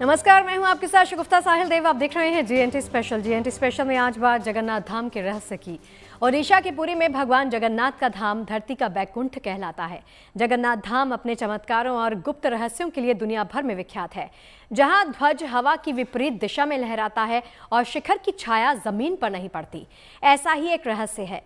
नमस्कार, मैं हूं आपके साथ शगुफ्ता साहिल देव। आप देख रहे हैं जीएनटी स्पेशल। जीएनटी स्पेशल में आज बात जगन्नाथ धाम के रहस्य की। ओडिशा के पुरी में भगवान जगन्नाथ का धाम धरती का बैकुंठ कहलाता है। जगन्नाथ धाम अपने चमत्कारों और गुप्त रहस्यों के लिए दुनिया भर में विख्यात है, जहां ध्वज हवा की विपरीत दिशा में लहराता है और शिखर की छाया जमीन पर नहीं पड़ती। ऐसा ही एक रहस्य है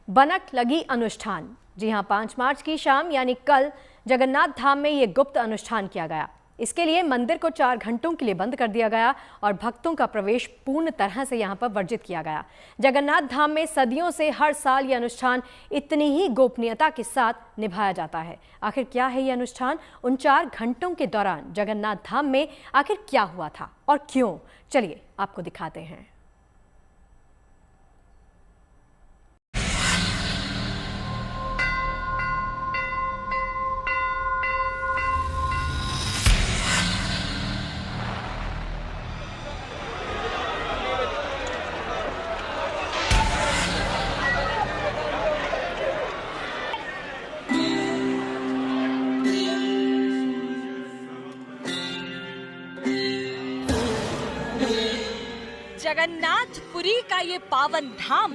बनक लगी अनुष्ठान। जी हां, 5 मार्च की शाम यानी कल जगन्नाथ धाम में ये गुप्त अनुष्ठान किया गया। इसके लिए मंदिर को 4 घंटों के लिए बंद कर दिया गया और भक्तों का प्रवेश पूर्ण तरह से यहां पर वर्जित किया गया। जगन्नाथ धाम में सदियों से हर साल ये अनुष्ठान इतनी ही गोपनीयता के साथ निभाया जाता है। आखिर क्या है ये अनुष्ठान? उन 4 घंटों के दौरान जगन्नाथ धाम में आखिर क्या हुआ था और क्यों? चलिए आपको दिखाते हैं। जगन्नाथपुरी का ये पावन धाम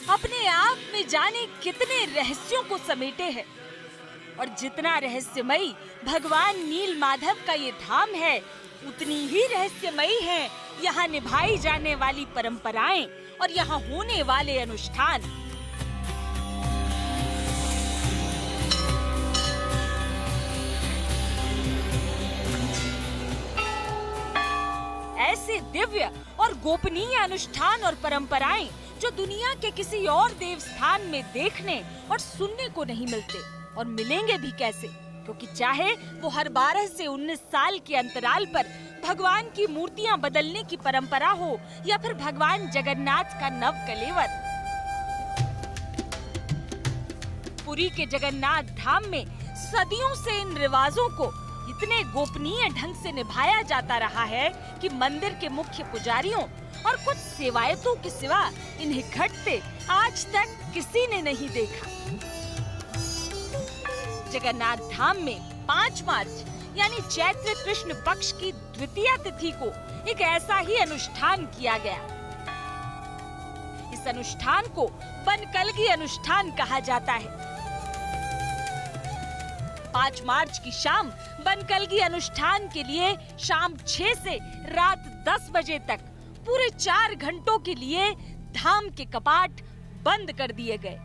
अपने आप में जाने कितने रहस्यों को समेटे है, और जितना रहस्यमयी भगवान नील माधव का ये धाम है, उतनी ही रहस्यमयी है यहाँ निभाई जाने वाली परंपराएं और यहाँ होने वाले अनुष्ठान। ऐसे दिव्य और गोपनीय अनुष्ठान और परंपराएं जो दुनिया के किसी और देव स्थान में देखने और सुनने को नहीं मिलते, और मिलेंगे भी कैसे, क्योंकि चाहे वो हर 12 से 19 साल के अंतराल पर भगवान की मूर्तियां बदलने की परंपरा हो या फिर भगवान जगन्नाथ का नव कलेवर। पुरी के जगन्नाथ धाम में सदियों से इन रिवाजों को इतने गोपनीय ढंग से निभाया जाता रहा है कि मंदिर के मुख्य पुजारियों और कुछ सेवायतों के सिवा इन्हें घटते आज तक किसी ने नहीं देखा। जगन्नाथ धाम में 5 मार्च यानी चैत्र कृष्ण पक्ष की द्वितीया तिथि को एक ऐसा ही अनुष्ठान किया गया। इस अनुष्ठान को बनकलगी अनुष्ठान कहा जाता है। 5 मार्च की शाम बनकलगी अनुष्ठान के लिए शाम 6 से रात 10 बजे तक पूरे 4 घंटों के लिए धाम के कपाट बंद कर दिए गए।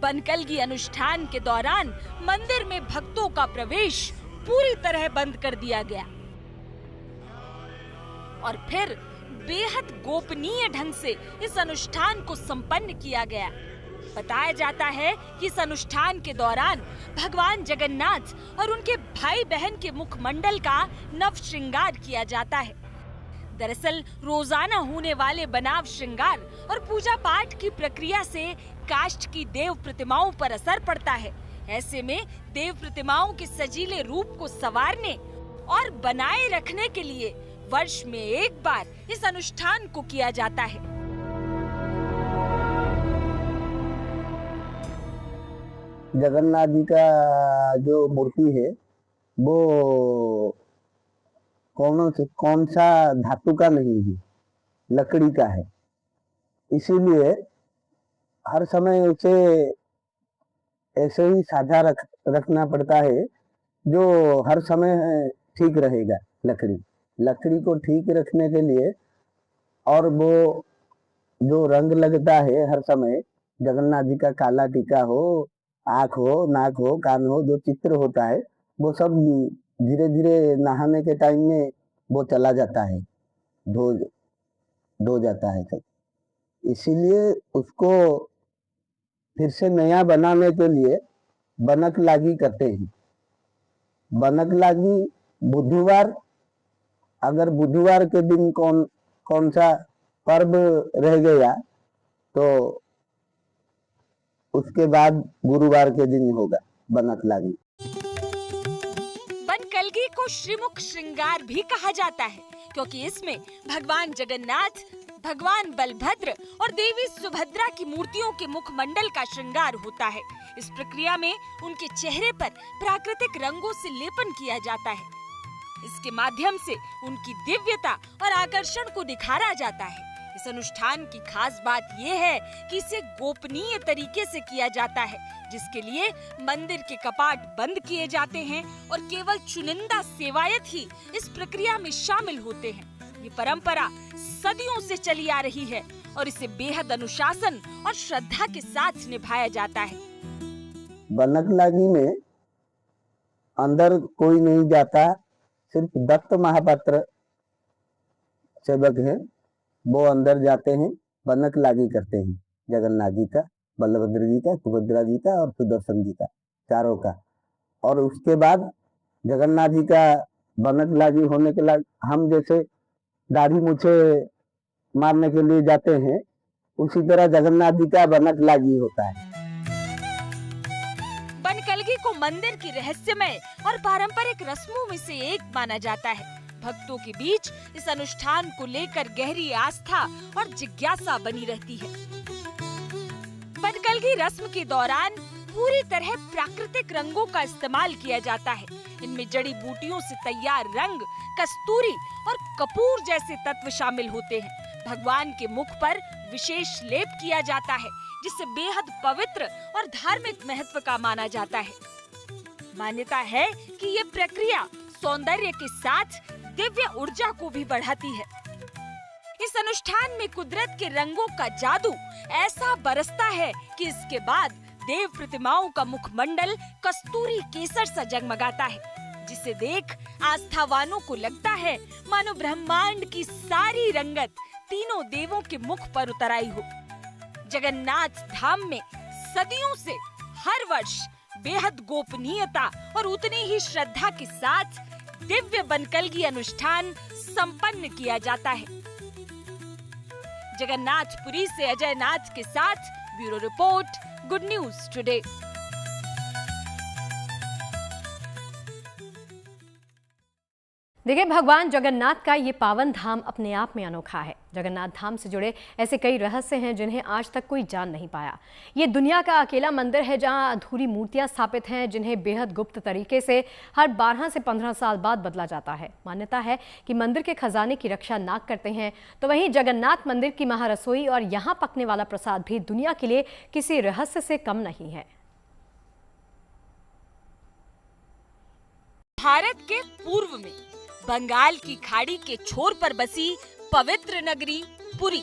बनकलगी अनुष्ठान के दौरान मंदिर में भक्तों का प्रवेश पूरी तरह बंद कर दिया गया और फिर बेहद गोपनीय ढंग से इस अनुष्ठान को संपन्न किया गया। बताया जाता है कि इस अनुष्ठान के दौरान भगवान जगन्नाथ और उनके भाई बहन के मुखमंडल का नव श्रृंगार किया जाता है। दरअसल रोजाना होने वाले बनाव श्रृंगार और पूजा पाठ की प्रक्रिया से काष्ठ की देव प्रतिमाओं पर असर पड़ता है। ऐसे में देव प्रतिमाओं के सजीले रूप को संवारने और बनाए रखने के लिए वर्ष में एक बार इस अनुष्ठान को किया जाता है। जगन्नाथ जी का जो मूर्ति है वो कौन सा धातु का नहीं है, लकड़ी का है। इसीलिए हर समय उसे ऐसे ही साझा रखना पड़ता है जो हर समय ठीक रहेगा। लकड़ी को ठीक रखने के लिए, और वो जो रंग लगता है हर समय, जगन्नाथ जी का काला टीका हो, आँख हो, नाक हो, कान हो, जो चित्र होता है वो सब धीरे धीरे नहाने के टाइम में वो चला जाता है, धो जाता है सब। इसीलिए उसको फिर से नया बनाने के लिए बनक लागी करते हैं। बनक लागी बुधवार, अगर बुधवार के दिन कौन सा पर्व रह गया तो उसके बाद गुरुवार के दिन होगा बनक लागी। बनकलगी को श्रीमुख श्रृंगार भी कहा जाता है, क्योंकि इसमें भगवान जगन्नाथ भगवान बलभद्र और देवी सुभद्रा की मूर्तियों के मुखमंडल का श्रृंगार होता है। इस प्रक्रिया में उनके चेहरे पर प्राकृतिक रंगों से लेपन किया जाता है। इसके माध्यम से उनकी दिव्यता और आकर्षण को निखारा जाता है। इस अनुष्ठान की खास बात यह है कि इसे गोपनीय तरीके से किया जाता है, जिसके लिए मंदिर के कपाट बंद किए जाते हैं और केवल चुनिंदा सेवायत ही इस प्रक्रिया में शामिल होते हैं। ये परंपरा सदियों से चली आ रही है और इसे बेहद अनुशासन और श्रद्धा के साथ निभाया जाता है। बनक लागी में अंदर कोई नहीं जाता, सिर्फ दत्त महापात्र सेवक हैं, वो अंदर जाते हैं, बनक लागी करते हैं जगन्नाथ जी का, बलभद्र जी का, सुभद्रा जी का और सुदर्शन जी का, चारों का। और उसके बाद जगन्नाथ जी का बनक लागी होने के बाद हम जैसे दाढ़ी मूछे मारने के लिए जाते हैं, उसी तरह जगन्नाथ जी का बनक लागी होता है। बनकलगी को मंदिर की रहस्यमय और पारंपरिक रस्मों में से एक माना जाता है। भक्तों के बीच इस अनुष्ठान को लेकर गहरी आस्था और जिज्ञासा बनी रहती है। बनकलगी रस्म के दौरान पूरी तरह प्राकृतिक रंगों का इस्तेमाल किया जाता है। इनमें जड़ी बूटियों से तैयार रंग, कस्तूरी और कपूर जैसे तत्व शामिल होते हैं। भगवान के मुख पर विशेष लेप किया जाता है, जिसे बेहद पवित्र और धार्मिक महत्व का माना जाता है। मान्यता है कि ये प्रक्रिया सौंदर्य के साथ दिव्य ऊर्जा को भी बढ़ाती है। इस अनुष्ठान में कुदरत के रंगों का जादू ऐसा बरसता है कि इसके बाद देव प्रतिमाओं का मुखमंडल कस्तूरी केसर सा जगमगाता है, जिसे देख आस्थावानों को लगता है मानो ब्रह्मांड की सारी रंगत तीनों देवों के मुख पर उतर आई हो। जगन्नाथ धाम में सदियों से हर वर्ष बेहद गोपनीयता और उतनी ही श्रद्धा के साथ दिव्य बनकलगी अनुष्ठान संपन्न किया जाता है। जगन्नाथपुरी से अजय नाथ के साथ bureau report, good news today. देखिए, भगवान जगन्नाथ का ये पावन धाम अपने आप में अनोखा है। जगन्नाथ धाम से जुड़े ऐसे कई रहस्य हैं जिन्हें आज तक कोई जान नहीं पाया। ये दुनिया का अकेला मंदिर है जहां अधूरी मूर्तियां स्थापित हैं, जिन्हें बेहद गुप्त तरीके से हर 12 से 15 साल बाद बदला जाता है। मान्यता है कि मंदिर के खजाने की रक्षा नाग करते हैं, तो वहीं जगन्नाथ मंदिर की महारसोई और यहाँ पकने वाला प्रसाद भी दुनिया के लिए किसी रहस्य से कम नहीं है। भारत के पूर्व में बंगाल की खाड़ी के छोर पर बसी पवित्र नगरी पुरी,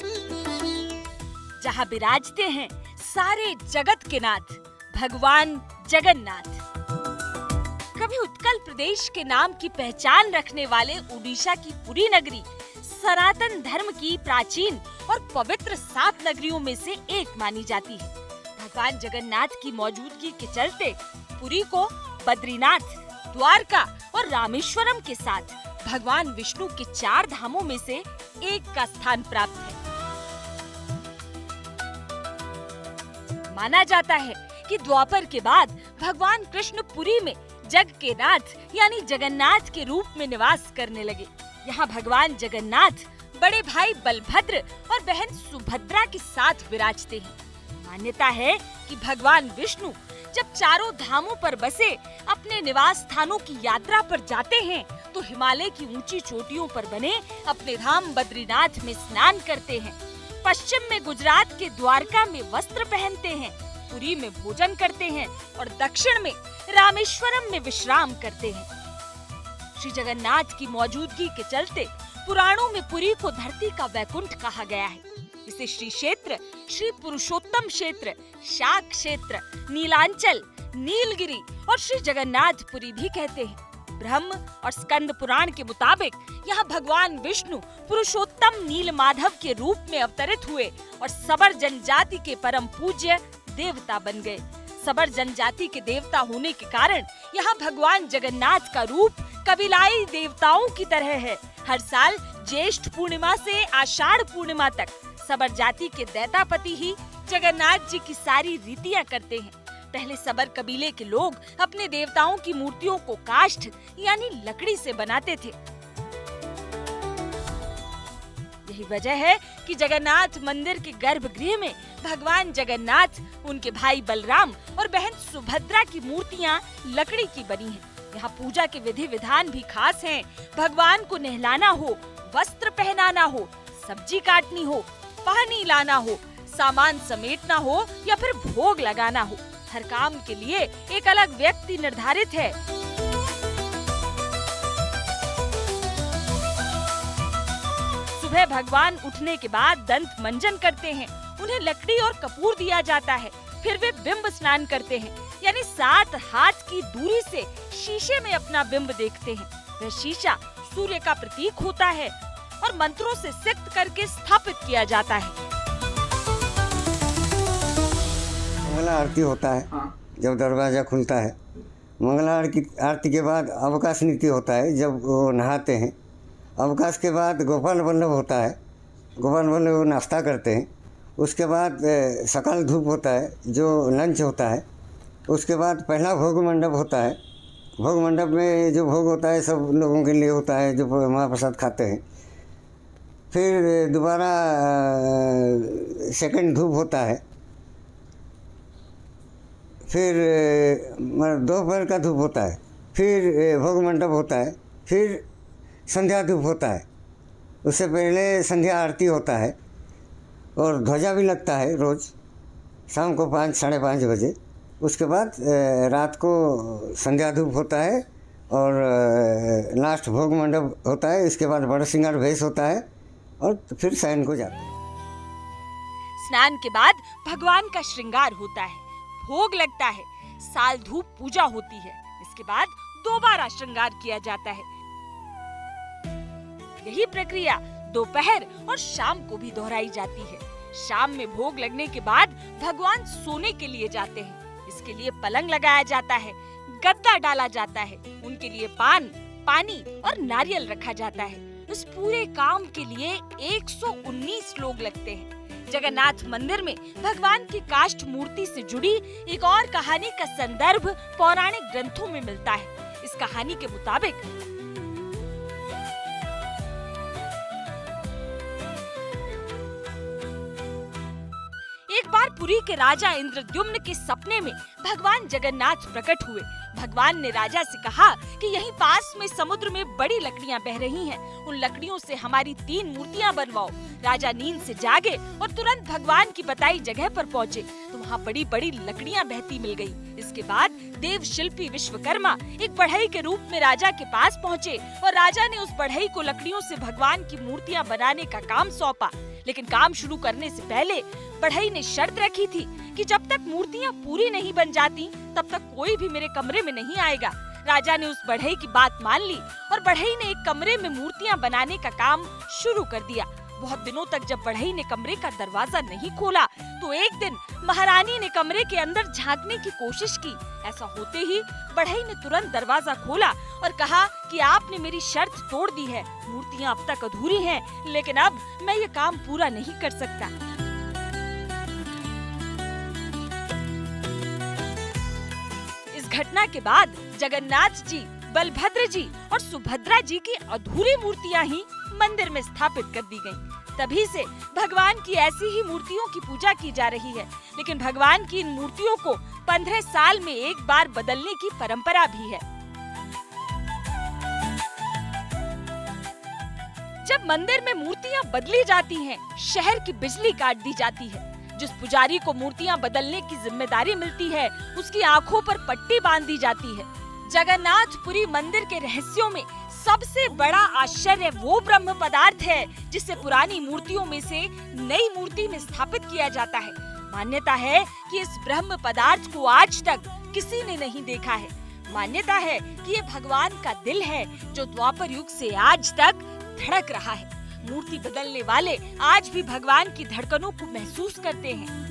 जहां विराजते हैं सारे जगत के नाथ भगवान जगन्नाथ। कभी उत्कल प्रदेश के नाम की पहचान रखने वाले उड़ीसा की पुरी नगरी सनातन धर्म की प्राचीन और पवित्र 7 नगरियों में से एक मानी जाती है। भगवान जगन्नाथ की मौजूदगी के चलते पुरी को बद्रीनाथ, द्वारका और रामेश्वरम के साथ भगवान विष्णु के 4 धामों में से एक का स्थान प्राप्त है। माना जाता है कि द्वापर के बाद भगवान कृष्ण पुरी में जग के नाथ यानी जगन्नाथ के रूप में निवास करने लगे। यहाँ भगवान जगन्नाथ बड़े भाई बलभद्र और बहन सुभद्रा के साथ विराजते हैं। मान्यता है कि भगवान विष्णु जब चारों धामों पर बसे अपने निवास स्थानों की यात्रा पर जाते हैं, तो हिमालय की ऊंची चोटियों पर बने अपने धाम बद्रीनाथ में स्नान करते हैं, पश्चिम में गुजरात के द्वारका में वस्त्र पहनते हैं, पुरी में भोजन करते हैं और दक्षिण में रामेश्वरम में विश्राम करते हैं। श्री जगन्नाथ की मौजूदगी के चलते पुराणों में पुरी को धरती का वैकुंठ कहा गया है। इसे श्री क्षेत्र, श्री पुरुषोत्तम क्षेत्र, शाक क्षेत्र, नीलांचल, नीलगिरी और श्री जगन्नाथपुरी भी कहते हैं। ब्रह्म और स्कंद पुराण के मुताबिक यहाँ भगवान विष्णु पुरुषोत्तम नीलमाधव के रूप में अवतरित हुए और सबर जनजाति के परम पूज्य देवता बन गए। सबर जनजाति के देवता होने के कारण यहाँ भगवान जगन्नाथ का रूप कबीलाई देवताओं की तरह है। हर साल ज्येष्ठ पूर्णिमा से आषाढ़ पूर्णिमा तक सबर जाति के दैतापति ही जगन्नाथ जी की सारी रीतियां करते हैं। पहले सबर कबीले के लोग अपने देवताओं की मूर्तियों को काष्ठ यानी लकड़ी से बनाते थे। यही वजह है कि जगन्नाथ मंदिर के गर्भगृह में भगवान जगन्नाथ, उनके भाई बलराम और बहन सुभद्रा की मूर्तियां लकड़ी की बनी हैं। यहाँ पूजा के विधि विधान भी खास हैं। भगवान को नहलाना हो, वस्त्र पहनाना हो, सब्जी काटनी हो, पानी लाना हो, सामान समेटना हो या फिर भोग लगाना हो, हर काम के लिए एक अलग व्यक्ति निर्धारित है। सुबह भगवान उठने के बाद दंत मंजन करते हैं, उन्हें लकड़ी और कपूर दिया जाता है। फिर वे बिंब स्नान करते हैं, यानी 7 हाथ की दूरी से शीशे में अपना बिंब देखते हैं। वह शीशा सूर्य का प्रतीक होता है और मंत्रों से सिक्त करके स्थापित किया जाता है। मंगला आरती होता है जब दरवाजा खुलता है। मंगला आरती के बाद अवकाश नीति होता है जब वो नहाते हैं। अवकाश के बाद गोपाल वल्लभ होता है। गोपाल वल्लभ नाश्ता करते हैं। उसके बाद सकाल धूप होता है जो लंच होता है। उसके बाद पहला भोग मंडप होता है। भोग मंडप में जो भोग होता है सब लोगों के लिए होता है जो महाप्रसाद खाते हैं। फिर दोबारा सेकंड धूप होता है। फिर दोपहर का धूप होता है। फिर भोग मंडप होता है। फिर संध्या धूप होता है। उससे पहले संध्या आरती होता है और ध्वजा भी लगता है रोज़ शाम को 5 साढ़े 5 बजे। उसके बाद रात को संध्या धूप होता है और लास्ट भोग मंडप होता है। इसके बाद बड़ा सिंगार भेष होता है और फिर शयन को जाते हैं। स्नान के बाद भगवान का श्रृंगार होता है, भोग लगता है, साल धूप पूजा होती है। इसके बाद दोबारा श्रृंगार किया जाता है। यही प्रक्रिया दोपहर और शाम को भी दोहराई जाती है। शाम में भोग लगने के बाद भगवान सोने के लिए जाते हैं। इसके लिए पलंग लगाया जाता है, गद्दा डाला जाता है, उनके लिए पान, पानी और नारियल रखा जाता है। इस पूरे काम के लिए 119 लोग लगते हैं। जगन्नाथ मंदिर में भगवान की काष्ठ मूर्ति से जुड़ी एक और कहानी का संदर्भ पौराणिक ग्रंथों में मिलता है। इस कहानी के मुताबिक एक बार पुरी के राजा इंद्रद्युम्न के सपने में भगवान जगन्नाथ प्रकट हुए। भगवान ने राजा से कहा कि यहीं पास में समुद्र में बड़ी लकड़ियां बह रही हैं, उन लकड़ियों से हमारी 3 मूर्तियां बनवाओ। राजा नींद से जागे और तुरंत भगवान की बताई जगह पर पहुँचे तो वहाँ बड़ी बड़ी लकड़ियां बहती मिल गई। इसके बाद देव शिल्पी विश्वकर्मा एक बढ़ई के रूप में राजा के पास पहुँचे और राजा ने उस बढ़ई को लकड़ियों से भगवान की मूर्तियां बनाने का काम सौंपा। लेकिन काम शुरू करने से पहले बढ़ई ने शर्त रखी थी कि जब तक मूर्तियां पूरी नहीं बन जाती तब तक कोई भी मेरे कमरे में नहीं आएगा। राजा ने उस बढ़ई की बात मान ली और बढ़ई ने एक कमरे में मूर्तियां बनाने का काम शुरू कर दिया। बहुत दिनों तक जब बढ़ई ने कमरे का दरवाजा नहीं खोला तो एक दिन महारानी ने कमरे के अंदर झांकने की कोशिश की। ऐसा होते ही बढ़ई ने तुरंत दरवाजा खोला और कहा कि आपने मेरी शर्त तोड़ दी है, मूर्तियां अब तक अधूरी हैं, लेकिन अब मैं ये काम पूरा नहीं कर सकता। इस घटना के बाद जगन्नाथ जी, बलभद्र जी और सुभद्रा जी की अधूरी मूर्तियां ही मंदिर में स्थापित कर दी गयी। तभी से भगवान की ऐसी ही मूर्तियों की पूजा की जा रही है। लेकिन भगवान की इन मूर्तियों को 15 साल में एक बार बदलने की परंपरा भी है। जब मंदिर में मूर्तियां बदली जाती हैं, शहर की बिजली काट दी जाती है। जिस पुजारी को मूर्तियां बदलने की जिम्मेदारी मिलती है, उसकी आंखों पर पट्टी बांध दी जाती है। जगन्नाथपुरी मंदिर के रहस्यों में सबसे बड़ा आश्चर्य वो ब्रह्म पदार्थ है जिसे पुरानी मूर्तियों में से नई मूर्ति में स्थापित किया जाता है। मान्यता है कि इस ब्रह्म पदार्थ को आज तक किसी ने नहीं देखा है। मान्यता है कि ये भगवान का दिल है जो द्वापर युग से आज तक धड़क रहा है। मूर्ति बदलने वाले आज भी भगवान की धड़कनों को महसूस करते हैं।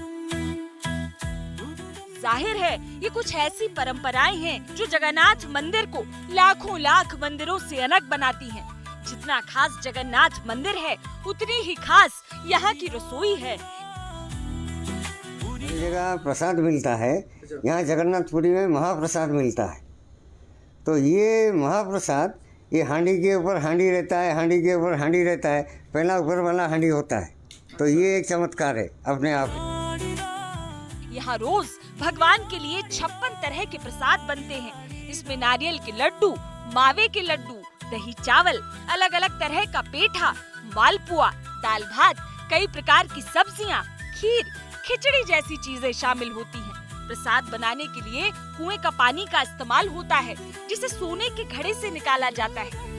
जाहिर है ये कुछ ऐसी परंपराएं हैं जो जगन्नाथ मंदिर को लाखों लाख मंदिरों से अलग बनाती हैं। जितना खास जगन्नाथ मंदिर है उतनी ही खास यहाँ की रसोई है। हर जगह प्रसाद मिलता है, यहाँ जगन्नाथपुरी में महाप्रसाद मिलता है। तो ये महाप्रसाद ये हांडी के ऊपर हांडी रहता है, हांडी के ऊपर हांडी रहता है। पहला ऊपर वाला हांडी होता है, तो ये एक चमत्कार है अपने आप। यहाँ रोज भगवान के लिए 56 तरह के प्रसाद बनते हैं। इसमें नारियल के लड्डू, मावे के लड्डू, दही चावल, अलग अलग तरह का पेठा, मालपुआ, दाल भात, कई प्रकार की सब्जियाँ, खीर, खिचड़ी जैसी चीजें शामिल होती हैं। प्रसाद बनाने के लिए कुएं का पानी का इस्तेमाल होता है, जिसे सोने के घड़े से निकाला जाता है।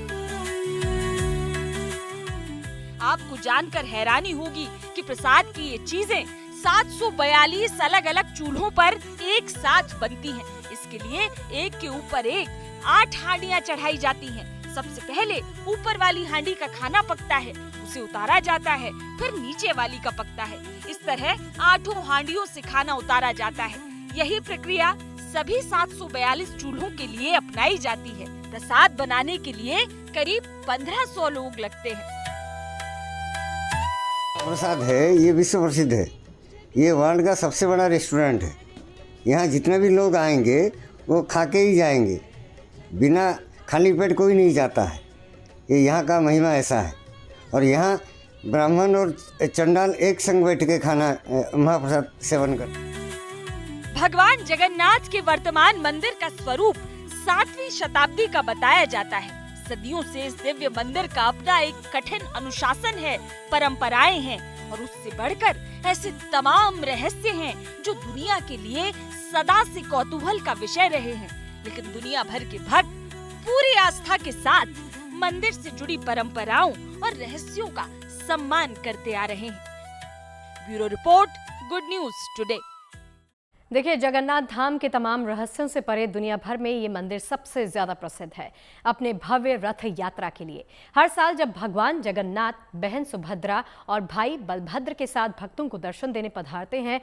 आपको जानकर हैरानी होगी कि प्रसाद की ये चीजें 742 अलग अलग चूल्हों पर एक साथ बनती हैं। इसके लिए एक के ऊपर एक 8 हांडियां चढ़ाई जाती हैं। सबसे पहले ऊपर वाली हांडी का खाना पकता है, उसे उतारा जाता है, फिर नीचे वाली का पकता है। इस तरह 8 हांडियों से खाना उतारा जाता है। यही प्रक्रिया सभी 742 चूल्हों के लिए अपनाई जाती है। प्रसाद बनाने के लिए करीब 1500 लोग लगते हैं। प्रसाद है ये विश्व प्रसिद्ध है। ये वर्ल्ड का सबसे बड़ा रेस्टोरेंट है। यहाँ जितने भी लोग आएंगे वो खा के ही जाएंगे, बिना खाली पेट कोई नहीं जाता है। ये यहाँ का महिमा ऐसा है। और यहाँ ब्राह्मण और चंडाल एक संग बैठ के खाना महाप्रसाद सेवन करते। भगवान जगन्नाथ के वर्तमान मंदिर का स्वरूप 7वीं शताब्दी का बताया जाता है। सदियों से इस दिव्य मंदिर का अपना एक कठिन अनुशासन है, परंपराएं हैं और उससे बढ़कर ऐसे तमाम रहस्य हैं जो दुनिया के लिए सदा से कौतूहल का विषय रहे हैं। लेकिन दुनिया भर के भक्त पूरी आस्था के साथ मंदिर से जुड़ी परंपराओं और रहस्यों का सम्मान करते आ रहे हैं। Bureau report, good news today. देखिए, जगन्नाथ धाम के तमाम रहस्यों से परे दुनिया भर में ये मंदिर सबसे ज्यादा प्रसिद्ध है अपने भव्य रथ यात्रा के लिए। हर साल जब भगवान जगन्नाथ, बहन सुभद्रा और भाई बलभद्र के साथ भक्तों को दर्शन देने पधारते हैं,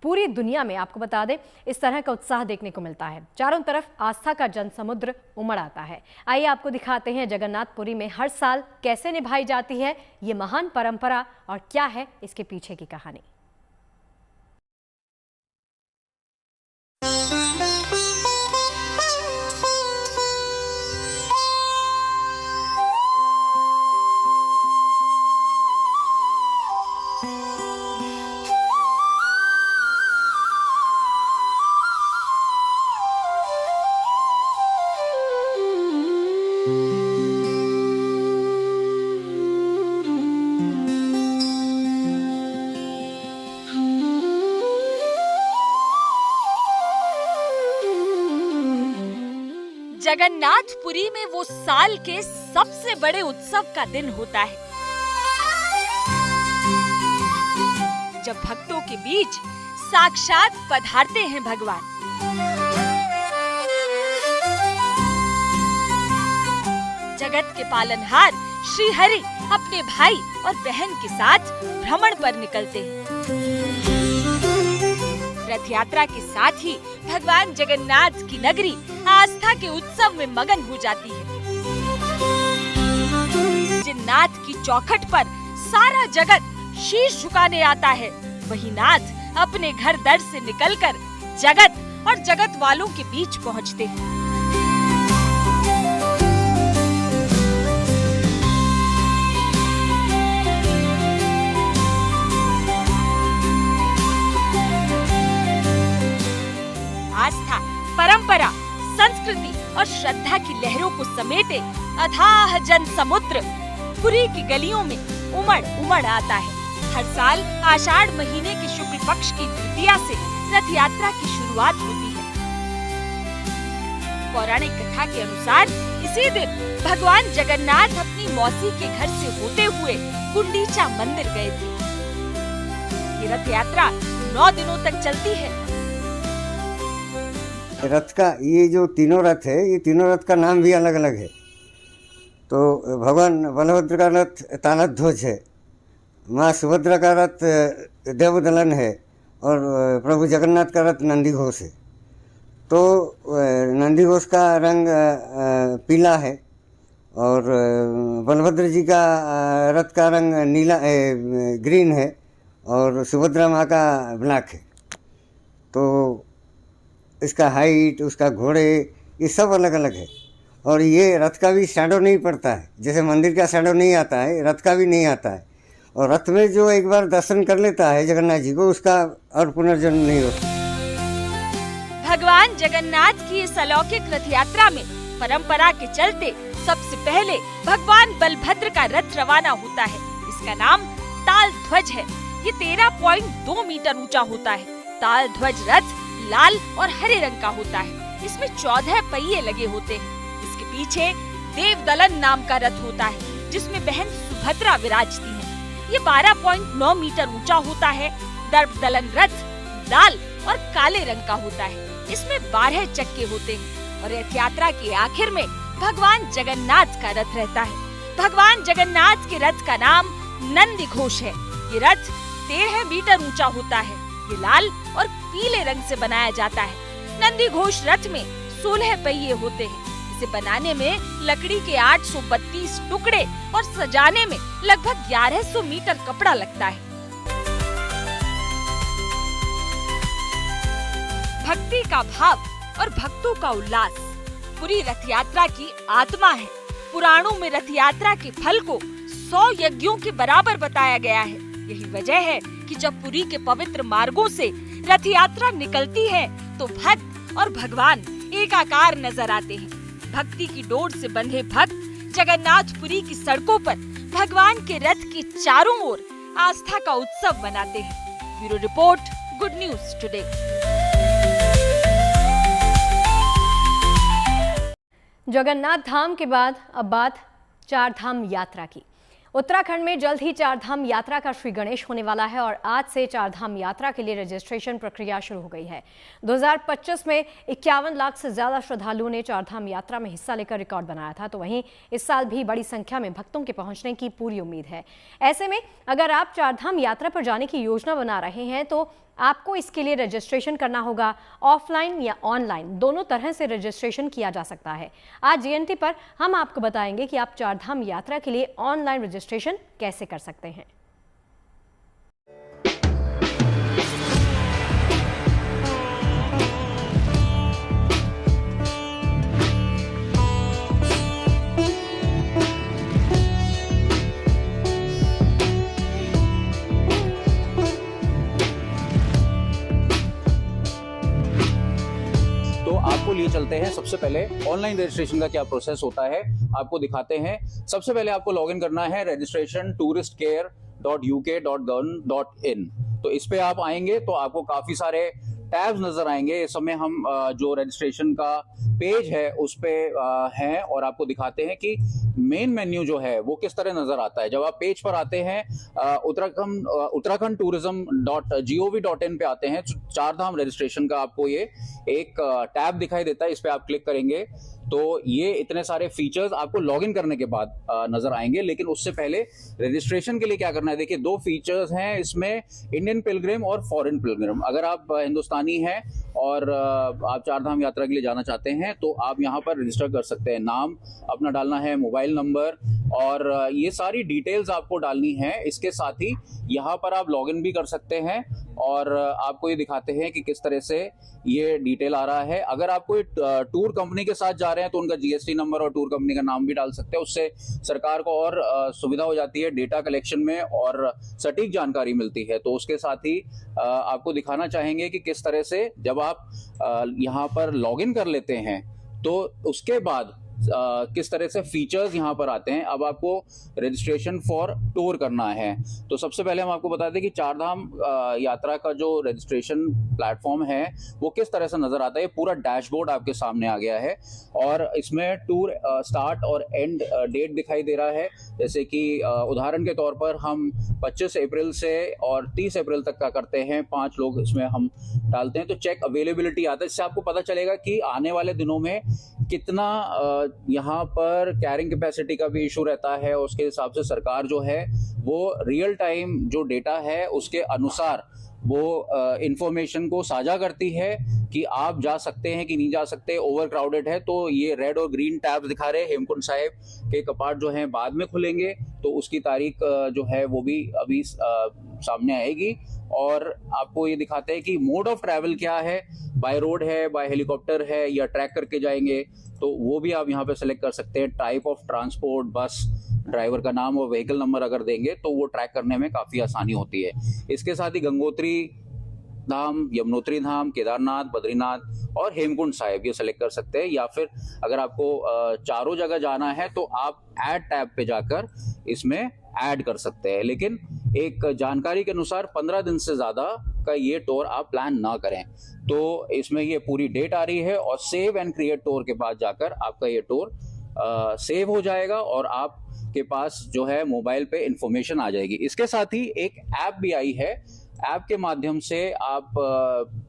पूरी दुनिया में आपको बता दें इस तरह का उत्साह देखने को मिलता है। चारों तरफ आस्था का जनसमुद्र उमड़ आता है। आइए आपको दिखाते हैं जगन्नाथपुरी में हर साल कैसे निभाई जाती है ये महान परंपरा और क्या है इसके पीछे की कहानी। जगन्नाथपुरी में वो साल के सबसे बड़े उत्सव का दिन होता है, जब भक्तों के बीच साक्षात पधारते हैं भगवान। जगत के पालनहार श्री हरि अपने भाई और बहन के साथ भ्रमण पर निकलते हैं। रथ यात्रा के साथ ही भगवान जगन्नाथ की नगरी आस्था के उत्सव में मगन हो जाती है। जिन नाथ की चौखट पर सारा जगत शीश झुकाने आता है, वही नाथ अपने घर दर से निकलकर जगत और जगत वालों के बीच पहुंचते हैं। आस्था, परंपरा, संस्कृति और श्रद्धा की लहरों को समेटे अथाह जन समुद्र पुरी की गलियों में उमड़ उमड़ आता है। हर साल आषाढ़ महीने के शुक्ल पक्ष की द्वितीया से रथ यात्रा की शुरुआत होती है। पौराणिक कथा के अनुसार इसी दिन भगवान जगन्नाथ अपनी मौसी के घर से होते हुए गुंडीचा मंदिर गए थे। ये रथ यात्रा 9 दिनों तक चलती है। रथ का ये जो तीनों रथ है, ये तीनों रथ का नाम भी अलग अलग है। तो भगवान बलभद्र का रथ तालध्वज है, माँ सुभद्रा का रथ देवदलन है और प्रभु जगन्नाथ का रथ नंदीघोष है। तो नंदीघोष का रंग पीला है और बलभद्र जी का रथ का रंग नीला ग्रीन है और सुभद्रा माँ का ब्लैक है। तो इसका हाइट, उसका घोड़े, ये सब अलग अलग है। और ये रथ का भी शैडो नहीं पड़ता है, जैसे मंदिर का शैडो नहीं आता है, रथ का भी नहीं आता है। और रथ में जो एक बार दर्शन कर लेता है जगन्नाथ जी को, उसका और पुनर्जन्म नहीं होता। भगवान जगन्नाथ की इस अलौकिक रथ यात्रा में परंपरा के चलते सबसे पहले भगवान बलभद्र का रथ रवाना होता है। इसका नाम ताल ध्वज है। ये 13.2 मीटर ऊंचा होता है। ताल ध्वज रथ लाल और हरे रंग का होता है। इसमें 14 पहिए लगे होते हैं। इसके पीछे देवदलन नाम का रथ होता है, जिसमें बहन सुभद्रा विराजती है। ये 12.9 मीटर ऊंचा होता है। दर्पदलन रथ लाल और काले रंग का होता है। इसमें 12 चक्के होते हैं और रथ यात्रा के आखिर में भगवान जगन्नाथ का रथ रहता है। भगवान जगन्नाथ के रथ का नाम नंदी घोष है। ये रथ 13 मीटर ऊंचा होता है। ये लाल और पीले रंग से बनाया जाता है। नंदी घोष रथ में 16 पहिए होते हैं। इसे बनाने में लकड़ी के 832 टुकड़े और सजाने में लगभग 1100 मीटर कपड़ा लगता है। भक्ति का भाव और भक्तों का उल्लास पूरी रथ यात्रा की आत्मा है। पुराणों में रथ यात्रा के फल को 100 यज्ञों के बराबर बताया गया है। यही वजह है कि जब पुरी के पवित्र मार्गों से रथ यात्रा निकलती है तो भक्त और भगवान एकाकार नजर आते हैं। भक्ति की डोर से बंधे भक्त जगन्नाथपुरी की सड़कों पर भगवान के रथ के चारों ओर आस्था का उत्सव मनाते हैं। Bureau report, good news today. Jagannath Dham के बाद अब बात चार धाम यात्रा की। उत्तराखंड में जल्द ही चार धाम यात्रा का श्री गणेश होने वाला है और आज से चार धाम यात्रा के लिए रजिस्ट्रेशन प्रक्रिया शुरू हो गई है। 2025 में 51 लाख से ज्यादा श्रद्धालुओं ने चार धाम यात्रा में हिस्सा लेकर रिकॉर्ड बनाया था, तो वहीं इस साल भी बड़ी संख्या में भक्तों के पहुंचने की पूरी उम्मीद है। ऐसे में अगर आप चार धाम यात्रा पर जाने की योजना बना रहे हैं तो आपको इसके लिए रजिस्ट्रेशन करना होगा। ऑफलाइन या ऑनलाइन दोनों तरह से रजिस्ट्रेशन किया जा सकता है। आज जीएनटी पर हम आपको बताएंगे कि आप चार धाम यात्रा के लिए ऑनलाइन रजिस्ट्रेशन कैसे कर सकते हैं। आपको लिए चलते हैं। सबसे पहले ऑनलाइन रजिस्ट्रेशन का क्या प्रोसेस होता है आपको दिखाते हैं। सबसे पहले आपको लॉगिन करना है registration.touristcare.uk.gov.in। तो इस पे आप आएंगे तो आपको काफी सारे टैब्स नजर आएंगे। इस समय हम जो रजिस्ट्रेशन का पेज है उस पे हैं और आपको दिखाते हैं कि मेन मेन्यू जो है वो किस तरह नजर आता है। जब आप पेज पर आते हैं उत्तराखंड tourism.gov.in पे आते हैं, चार धाम रजिस्ट्रेशन का आपको ये एक टैब दिखाई देता है। इस पे आप क्लिक करेंगे तो ये इतने सारे फीचर्स आपको लॉगिन करने के बाद नजर आएंगे। लेकिन उससे पहले रजिस्ट्रेशन के लिए क्या करना है, देखिए दो फीचर्स हैं इसमें, इंडियन पिलग्रिम और फॉरेन पिलग्रिम। अगर आप हिंदुस्तानी हैं और आप चार धाम यात्रा के लिए जाना चाहते हैं तो आप यहाँ पर रजिस्टर कर सकते हैं। नाम अपना डालना है, मोबाइल नंबर और ये सारी डिटेल्स आपको डालनी है। इसके साथ ही यहाँ पर आप लॉगिन भी कर सकते हैं और आपको ये दिखाते हैं कि किस तरह से ये डिटेल आ रहा है। अगर आप कोई टूर कंपनी के साथ जा रहे हैं तो उनका जीएसटी नंबर और टूर कंपनी का नाम भी डाल सकते हैं। उससे सरकार को और सुविधा हो जाती है डेटा कलेक्शन में और सटीक जानकारी मिलती है। तो उसके साथ ही आपको दिखाना चाहेंगे कि किस तरह से जब आप यहाँ पर लॉगिन कर लेते हैं तो उसके बाद किस तरह से फीचर्स यहाँ पर आते हैं। अब आपको रजिस्ट्रेशन फॉर टूर करना है तो सबसे पहले हम आपको बता दें कि चार धाम यात्रा का जो रजिस्ट्रेशन प्लेटफॉर्म है वो किस तरह से नजर आता है। पूरा डैशबोर्ड आपके सामने आ गया है और इसमें टूर स्टार्ट और एंड डेट दिखाई दे रहा है। जैसे कि उदाहरण के तौर पर हम 25 अप्रैल से और 30 अप्रैल तक का करते हैं, 5 लोग इसमें हम डालते हैं तो चेक अवेलेबिलिटी आता है। इससे आपको पता चलेगा कि आने वाले दिनों में कितना यहाँ पर कैरिंग कैपेसिटी का भी इशू रहता है। उसके हिसाब से सरकार जो है वो रियल टाइम जो डेटा है उसके अनुसार वो इंफॉर्मेशन को साझा करती है कि आप जा सकते हैं कि नहीं जा सकते, ओवर क्राउडेड है। तो ये रेड और ग्रीन टैब्स दिखा रहे हैं। हेमकुंड साहिब के कपाट जो हैं बाद में खुलेंगे, तो उसकी तारीख जो है वो भी अभी सामने आएगी। और आपको ये दिखाते हैं कि मोड ऑफ ट्रैवल क्या है, बाय रोड है, बाय हेलीकॉप्टर है, या ट्रैक करके जाएंगे, तो वो भी आप यहाँ पे सेलेक्ट कर सकते हैं। टाइप ऑफ ट्रांसपोर्ट, बस, ड्राइवर का नाम और व्हीकल नंबर अगर देंगे तो वो ट्रैक करने में काफ़ी आसानी होती है। इसके साथ ही गंगोत्री धाम, यमुनोत्री धाम, केदारनाथ, बद्रीनाथ और हेमकुंड साहिब ये सेलेक्ट कर सकते हैं। या फिर अगर आपको चारों जगह जाना है तो आप ऐड टैब पे जाकर इसमें ऐड कर सकते हैं। लेकिन एक जानकारी के अनुसार 15 दिन से ज़्यादा का ये टूर आप प्लान ना करें। तो इसमें ये पूरी डेट आ रही है और सेव एंड क्रिएट टूर के बाद जाकर आपका ये टूर सेव हो जाएगा और आपके पास जो है मोबाइल पे इंफॉर्मेशन आ जाएगी। इसके साथ ही एक ऐप भी आई है। ऐप के माध्यम से आप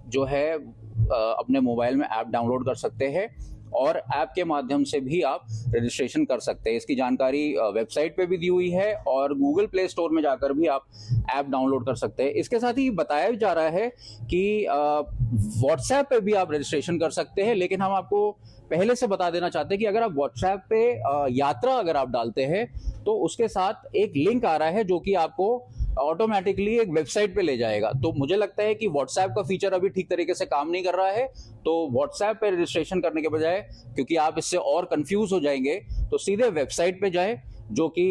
जो है अपने मोबाइल में ऐप डाउनलोड कर सकते हैं और ऐप के माध्यम से भी आप रजिस्ट्रेशन कर सकते हैं। इसकी जानकारी वेबसाइट पे भी दी हुई है और गूगल प्ले स्टोर में जाकर भी आप ऐप डाउनलोड कर सकते हैं। इसके साथ ही बताया जा रहा है कि व्हाट्सएप पे भी आप रजिस्ट्रेशन कर सकते हैं। लेकिन हम आपको पहले से बता देना चाहते हैं कि अगर आप व्हाट्सएप पे यात्रा अगर आप डालते हैं तो उसके साथ एक लिंक आ रहा है जो कि आपको ऑटोमेटिकली एक वेबसाइट पे ले जाएगा। तो मुझे लगता है कि व्हाट्सएप का फीचर अभी ठीक तरीके से काम नहीं कर रहा है। तो व्हाट्सएप पे रजिस्ट्रेशन करने के बजाय, क्योंकि आप इससे और कंफ्यूज हो जाएंगे, तो सीधे वेबसाइट पे जाए जो कि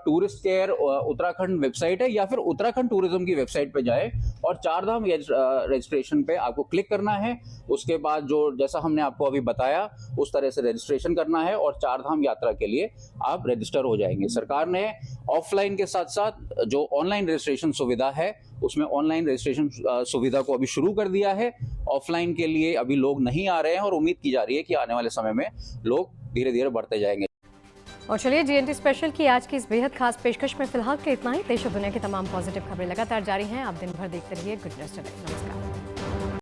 टूरिस्ट केयर उत्तराखंड वेबसाइट है, या फिर उत्तराखंड टूरिज्म की वेबसाइट पे जाए और चारधाम रजिस्ट्रेशन पे आपको क्लिक करना है। उसके बाद जो जैसा हमने आपको अभी बताया उस तरह से रजिस्ट्रेशन करना है और चारधाम यात्रा के लिए आप रजिस्टर हो जाएंगे। सरकार ने ऑफलाइन के साथ साथ जो ऑनलाइन रजिस्ट्रेशन सुविधा है उसमें ऑनलाइन रजिस्ट्रेशन सुविधा को अभी शुरू कर दिया है। ऑफलाइन के लिए अभी लोग नहीं आ रहे हैं और उम्मीद की जा रही है कि आने वाले समय में लोग धीरे धीरे बढ़ते जाएंगे। और चलिए, जीएनटी स्पेशल की आज की इस बेहद खास पेशकश में फिलहाल के इतना ही। देश और दुनिया की तमाम पॉजिटिव खबरें लगातार जारी हैं। आप दिन भर देखते रहिए गुड न्यूज़ टुडे। नमस्कार।